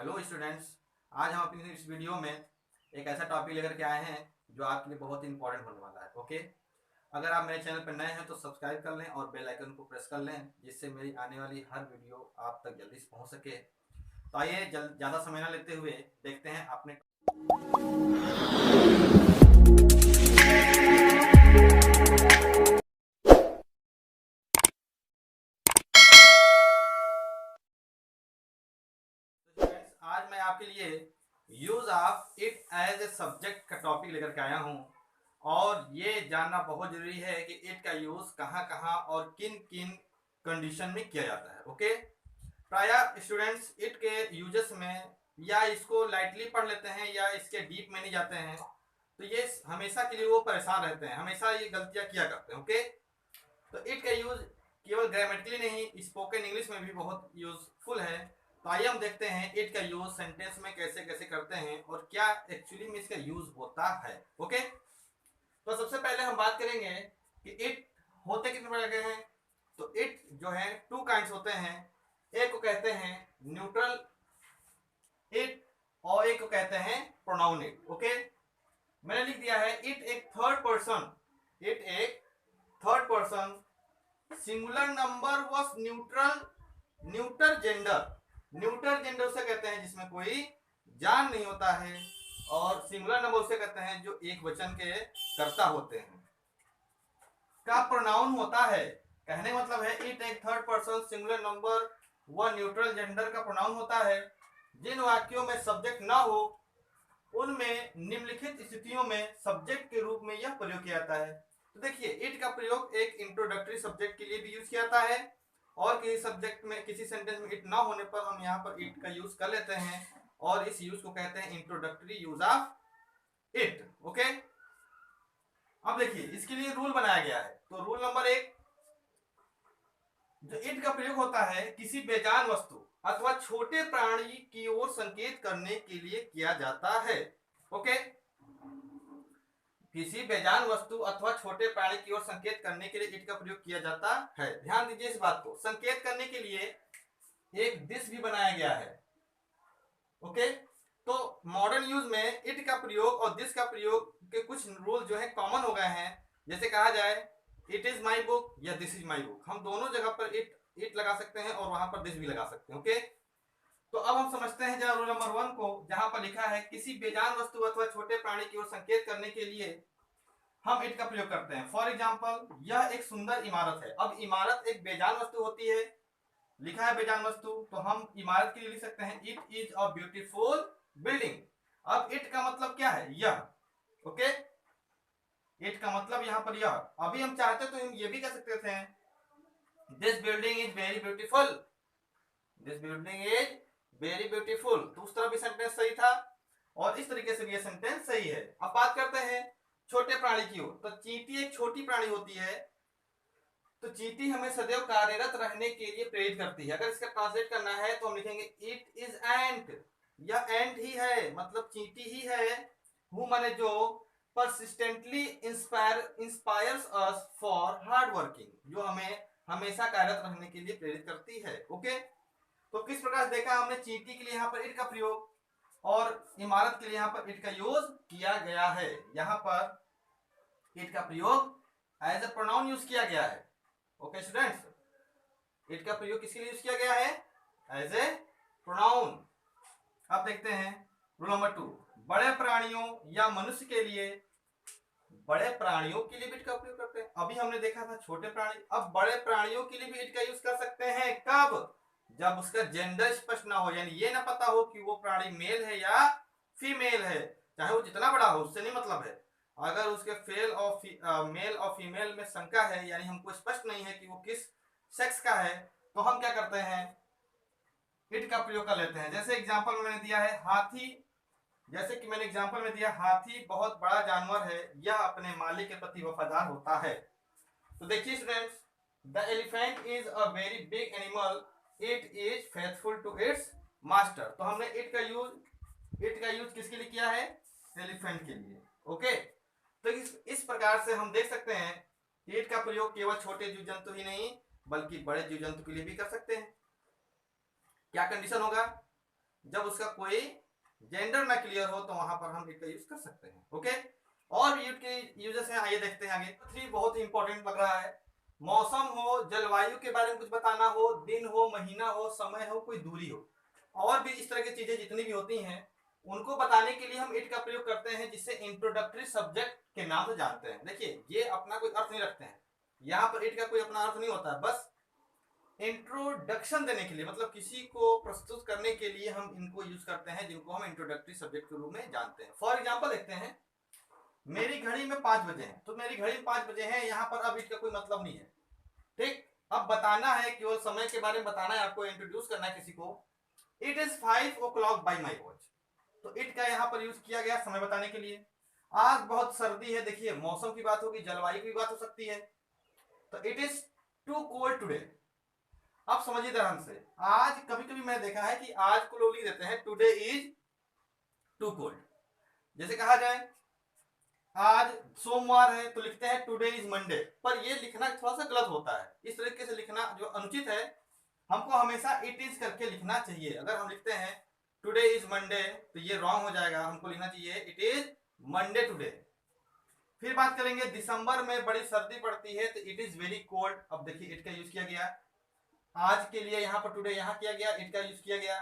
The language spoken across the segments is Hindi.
हेलो स्टूडेंट्स, आज हम अपनी इस वीडियो में एक ऐसा टॉपिक लेकर के आए हैं जो आपके लिए बहुत ही इंपॉर्टेंट होने वाला है। ओके, अगर आप मेरे चैनल पर नए हैं तो सब्सक्राइब कर लें और बेल आइकन को प्रेस कर लें, जिससे मेरी आने वाली हर वीडियो आप तक जल्दी से पहुंच सके। तो आइए ज़्यादा समय ना लेते हुए देखते हैं अपने आज मैं आपके लिए use of it as a subject का टॉपिक लेकर के आया हूँ। और ये जानना बहुत जरूरी है कि इट का यूज कहाँ कहाँ और किन किन कंडीशन में किया जाता है। ओके, प्राय स्टूडेंट्स इट के यूजेस में या इसको लाइटली पढ़ लेते हैं या इसके डीप में नहीं जाते हैं, तो ये हमेशा के लिए वो परेशान रहते हैं, हमेशा ये गलतियां किया करते हैं। ओके, तो इट का यूज केवल ग्रामेटिकली नहीं, स्पोकन इंग्लिश में भी बहुत यूजफुल है। तो आइए हम देखते हैं इट का यूज सेंटेंस में कैसे कैसे करते हैं और क्या एक्चुअली में इसका यूज होता है। ओके, तो सबसे पहले हम बात करेंगे कि इट होते कितने प्रकार के हैं। तो इट जो है टू काइंड्स होते हैं, एक को कहते हैं न्यूट्रल इट और एक को कहते हैं प्रोनाउन इट। ओके, मैंने लिख दिया है इट एक थर्ड पर्सन, इट एक third person singular number was neutral neuter gender. Neuter gender उसे कहते हैं जिसमें कोई जान नहीं होता है, और सिंगुलर नंबर उसे कहते हैं जो एक वचन के कर्ता होते हैं। का प्रोनाउन होता है, कहने का मतलब है इट एक थर्ड पर्सन सिंगुलर नंबर व न्यूट्रल जेंडर का प्रोनाउन होता है जिन वाक्यों में सब्जेक्ट ना हो उनमें निम्नलिखित स्थितियों में सब्जेक्ट के रूप में यह प्रयोग किया जाता है। तो देखिए, इट का प्रयोग एक इंट्रोडक्टरी सब्जेक्ट के लिए भी यूज किया जाता है, और किसी सब्जेक्ट में किसी सेंटेंस में इट ना होने पर हम यहाँ पर इट का यूज कर लेते हैं, और इस यूज को कहते हैं introductory use of it. Okay, अब देखिए इसके लिए रूल बनाया गया है। तो रूल नंबर 1, जो इट का प्रयोग होता है किसी बेजान वस्तु अथवा छोटे प्राणी की ओर संकेत करने के लिए किया जाता है। ओके, किसी बेजान वस्तु अथवा छोटे प्राणी की ओर संकेत करने के लिए इट का प्रयोग किया जाता है। ध्यान दीजिए इस बात को, संकेत करने के लिए एक दिस भी बनाया गया है। ओके, तो मॉडर्न यूज में इट का प्रयोग और दिस का प्रयोग के कुछ रूल जो है कॉमन हो गए हैं। जैसे कहा जाए इट इज माई बुक या दिस इज माई बुक, हम दोनों जगह पर इट लगा सकते हैं और वहां पर दिस भी लगा सकते हैं। ओके, तो अब हम समझते हैं जहां रूल नंबर 1 को, जहां पर लिखा है किसी बेजान वस्तु अथवा छोटे प्राणी की ओर संकेत करने के लिए हम इट का प्रयोग करते हैं। फॉर एग्जाम्पल, यह एक सुंदर इमारत है। अब इमारत एक बेजान वस्तु होती है, लिखा है बेजान वस्तु, तो हम इमारत के लिए लिख सकते हैं it is a beautiful building. अब इट का मतलब क्या है, यह। ओके, इट का मतलब यहां पर यह। अभी हम चाहते तो हम ये भी कह सकते थे this building is very beautiful, this building is very beautiful, तो उस तरह भी सेंटेंस सही था और इस तरीके से भी ये सेंटेंस सही है। अब बात करते हैं छोटे प्राणी की ओर। तो चींटी एक छोटी प्राणी होती है, तो चींटी हमें सदैव कार्यरत रहने के लिए प्रेरित करती है। अगर इसका ट्रांसलेट करना है तो हम लिखेंगे इट इज एंट, यह एंट ही है, मतलब चींटी ही है, हु माने जो persistently inspires us for hard working, जो हमें हमेशा कार्यरत रहने के लिए प्रेरित करती है। ओके, तो किस प्रकार देखा हमने चींटी के लिए यहाँ पर इट का प्रयोग और इमारत के लिए यहाँ पर इट का यूज किया गया है। यहाँ पर इट का प्रयोग एज ए प्रोनाउन यूज किया गया है। ओके स्टूडेंट्स, इट का प्रयोग किसके लिए यूज किया गया है, एज ए प्रोनाउन। अब देखते हैं रूल नंबर 2, बड़े प्राणियों या मनुष्य के लिए, बड़े प्राणियों के लिए भी इट का प्रयोग करते हैं। अभी हमने देखा था छोटे प्राणी, अब बड़े प्राणियों के लिए भी इट का यूज कर सकते हैं। कब, जब उसका जेंडर स्पष्ट ना हो, यानी ये ना पता हो कि वो प्राणी मेल है या फीमेल है, चाहे वो जितना बड़ा हो, उससे नहीं मतलब है। अगर उसके मेल और फीमेल में शंका है, यानी हमको स्पष्ट नहीं है कि वो किस सेक्स का है, तो हम क्या करते हैं, इट का प्रयोग कर लेते हैं। जैसे एग्जांपल में मैंने दिया है हाथी, जैसे कि मैंने एग्जांपल में दिया हाथी बहुत बड़ा जानवर है, यह अपने मालिक के प्रति वफादार होता है। तो देखिए students, the elephant is a very big animal, it is faithful to its master. तो हमने इट का यूज किसके लिए किया है, एलिफेंट के लिए। ओके, तो इस प्रकार से हम देख सकते हैं कि इट का प्रयोग केवल छोटे जीव जंतु ही नहीं बल्कि बड़े जीव जंतु के लिए भी कर सकते हैं। क्या कंडीशन होगा, जब उसका कोई जेंडर ना क्लियर हो तो वहां पर हम इट का यूज कर सकते हैं। ओके, और भी इट के यूजेस हैं, आइए देखते हैं आगे। 3 बहुत ही इंपॉर्टेंट लग रहा है। मौसम हो, जलवायु के बारे में कुछ बताना हो, दिन हो, महीना हो, समय हो, कोई दूरी हो, और भी इस तरह की चीजें जितनी भी होती हैं उनको बताने के लिए हम इट का प्रयोग करते हैं, जिससे इंट्रोडक्टरी सब्जेक्ट के नाम से जानते हैं। देखिए ये अपना कोई अर्थ नहीं रखते हैं, यहाँ पर इट का कोई अपना अर्थ नहीं होता है, बस इंट्रोडक्शन देने के लिए, मतलब किसी को प्रस्तुत करने के लिए हम इनको यूज करते हैं, जिनको हम इंट्रोडक्टरी सब्जेक्ट के रूप में जानते हैं। फॉर एग्जाम्पल देखते हैं, मेरी घड़ी में 5 बजे हैं, तो मेरी घड़ी में 5 बजे है, यहाँ पर अब इसका कोई मतलब नहीं है। ठीक, अब बताना है, केवल समय के बारे में बताना है आपको, इंट्रोड्यूस करना है किसी को। It is 5 o'clock by my watch, तो इट का यहाँ पर यूज किया गया समय बताने के लिए। आज बहुत सर्दी है, देखिए मौसम की बात होगी, जलवायु की बात हो सकती है, तो it is too cold today. अब समझिए ध्यान से, आज कभी कभी मैंने देखा है कि आज को लोग लिख देते हैं टुडे इज टू कोल्ड। जैसे कहा जाए आज सोमवार है तो लिखते हैं टुडे इज मंडे, पर ये लिखना थोड़ा सा गलत होता है। इस तरीके से लिखना जो अनुचित है, हमको हमेशा इट इज करके लिखना चाहिए। अगर हम लिखते हैं टुडे इज मंडे तो ये रॉन्ग हो जाएगा, हमको लिखना चाहिए इट इज मंडे टुडे। फिर बात करेंगे, दिसंबर में बड़ी सर्दी पड़ती है तो इट इज वेरी कोल्ड। अब देखिए इट का यूज किया गया, आज के लिए यहाँ पर टुडे यहाँ किया गया, इट का यूज किया गया।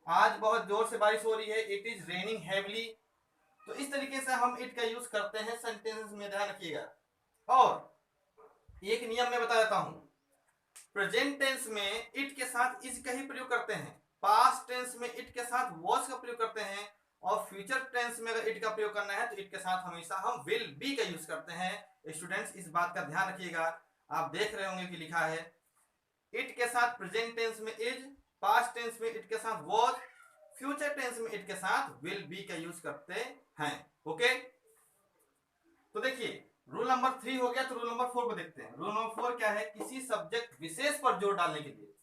आज बहुत जोर से बारिश हो रही है, इट इज रेनिंग हैवली। तो इस तरीके से हम इट का यूज करते हैं सेंटेंस में, ध्यान रखिएगा। और एक नियम मैं बता देता हूं, प्रेजेंट टेंस में इट के साथ इज का ही प्रयोग करते हैं, पास्ट टेंस में इट के साथ वॉज का प्रयोग करते हैं, और फ्यूचर टेंस में अगर इट का प्रयोग करना है तो इट के साथ हमेशा हम विल बी का यूज करते हैं। स्टूडेंट्स इस बात का ध्यान रखिएगा। आप देख रहे होंगे कि लिखा है इट के साथ प्रेजेंट टेंस में इज, पास्ट टेंस में इट के साथ वॉज, फ्यूचर टेंस में इट के साथ विल बी का यूज करते हैं। ओके, तो देखिए रूल नंबर 3 हो गया, तो रूल नंबर 4 को देखते हैं। रूल नंबर 4 क्या है, किसी सब्जेक्ट विशेष पर जोर डालने के लिए,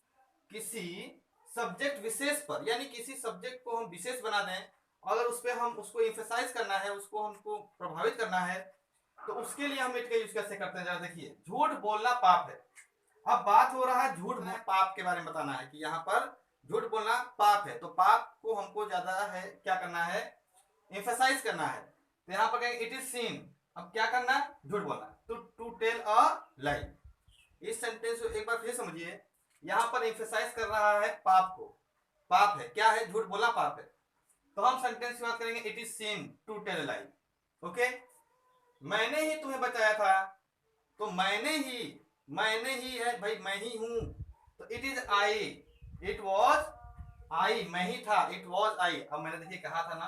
किसी सब्जेक्ट विशेष पर, यानी किसी सब्जेक्ट को हम विशेष बना दें, अगर उस पर हम उसको इम्फेसाइज करना है, उसको हमको प्रभावित करना है, तो उसके लिए हम इट का यूज कैसे करते हैं जरा देखिए। झूठ बोलना पाप है। अब बात हो रहा है झूठ बोलना पाप के बारे में बताना है कि यहाँ पर झूठ बोलना पाप है, तो पाप को हमको ज्यादा है क्या करना है, एम्फेसाइज करना है। तो यहाँ पर कहेंगे इट इज सीन, अब क्या करना है, झूठ बोलना, टू टेल अ लाई। इस सेंटेंस को एक बार फिर समझिए, यहाँ पर एम्फेसाइज कर रहा है पाप को, पाप है, क्या है, झूठ बोलना पाप है। तो हम सेंटेंस की बात करेंगे it is seen to tell a lie. Okay, मैंने ही तुम्हें बचाया था, तो मैंने ही है भाई, मैं ही हूं, तो it is I, it was I, मैं ही था, इट वॉज आई। अब मैंने देखिए कहा था ना,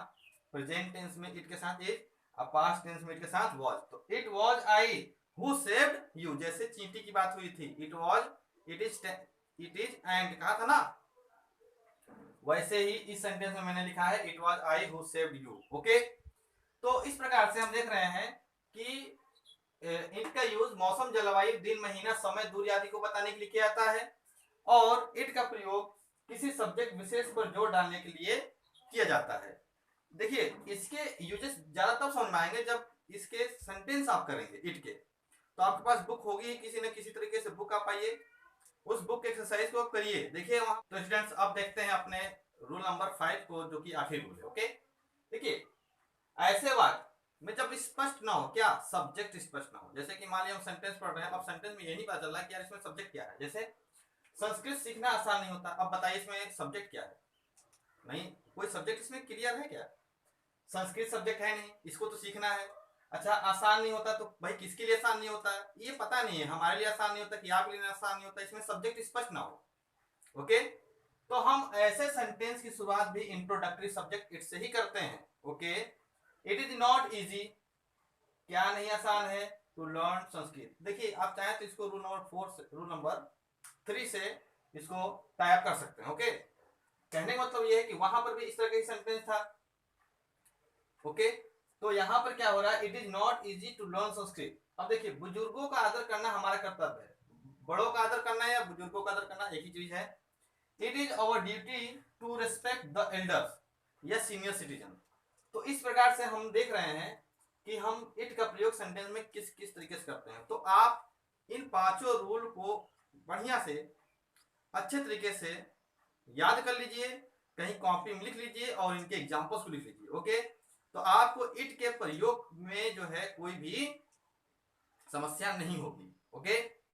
प्रेजेंट टेंस में इट के साथ इज, अब पास्ट टेंस में इट के साथ वॉज, तो it was I who saved you. जैसे चींटी की बात हुई थी, it was, it is and कहा था ना, वैसे ही इस सेंटेंस में मैंने लिखा है it was I who saved you. Okay, तो इस प्रकार से हम देख रहे हैं कि इट का यूज मौसम, जलवायु, दिन, महीना, समय, दूरी आदि को बताने के लिए किया जाता है, और इट का प्रयोग किसी सब्जेक्ट विशेष पर जोर डालने के लिए किया जाता है। देखिए इसके यूजेस ज्यादा तब समझ में आएंगे जब इसके सेंटेंस आप करेंगे इट के। तो आपके पास बुक होगी किसी न किसी तरीके से, बुक आप पाइए, उस बुक एक्सरसाइज को करिए, देखिए वहां। तो स्टूडेंट्स अब देखते हैं अपने रूल नंबर 5 को, जो कि आखिरी रूल है। ओके, देखिए ऐसे वाक्य में जब स्पष्ट ना हो, क्या सब्जेक्ट स्पष्ट ना हो, जैसे कि मान लिया हम सेंटेंस पढ़ रहे हैं, अब सेंटेंस में ये नहीं पता चल रहा है कि यार इसमें सब्जेक्ट क्या है। जैसे संस्कृत सीखना आसान नहीं होता, अब बताइए इसमें सब्जेक्ट क्या है, नहीं कोई सब्जेक्ट इसमें क्लियर है क्या, संस्कृत सब्जेक्ट है नहीं, इसको तो सीखना है। अच्छा आसान नहीं होता, तो भाई किसके लिए आसान नहीं होता है, ये पता नहीं है, हमारे लिए आसान नहीं होता कि आपके लिए आसान नहीं होता, इसमें सब्जेक्ट स्पष्ट ना हो। ओके, तो हम ऐसे सेंटेंस की शुरुआत भी इंट्रोडक्टरी सब्जेक्ट इट से ही करते हैं। Okay, it is not easy, क्या नहीं आसान है, टू लर्न संस्कृत। देखिए आप चाहें तो इसको रूल नंबर 4 से, रूल नंबर 3 से इसको टाइप कर सकते हैं। ओके, कहने का मतलब ये है कि वहां पर भी इस तरह का सेंटेंस था। ओके, तो यहां पर क्या हो रहा है, it is not easy to learn Sanskrit. अब देखिए बुजुर्गों का आदर करना हमारा कर्तव्य है, बड़ों का आदर करना या बुजुर्गों का आदर करना एक ही चीज है। It is our duty to respect the elders या सीनियर सिटीजन। तो इस प्रकार से हम देख रहे हैं कि हम इट का प्रयोग सेंटेंस में किस किस तरीके से करते हैं। तो आप इन पांचों रूल को बढ़िया से अच्छे तरीके से याद कर लीजिए, कहीं कॉपी में लिख लीजिए और इनके एग्जांपल्स को लिख लीजिए। ओके, तो आपको इट के प्रयोग में जो है कोई भी समस्या नहीं होगी। ओके।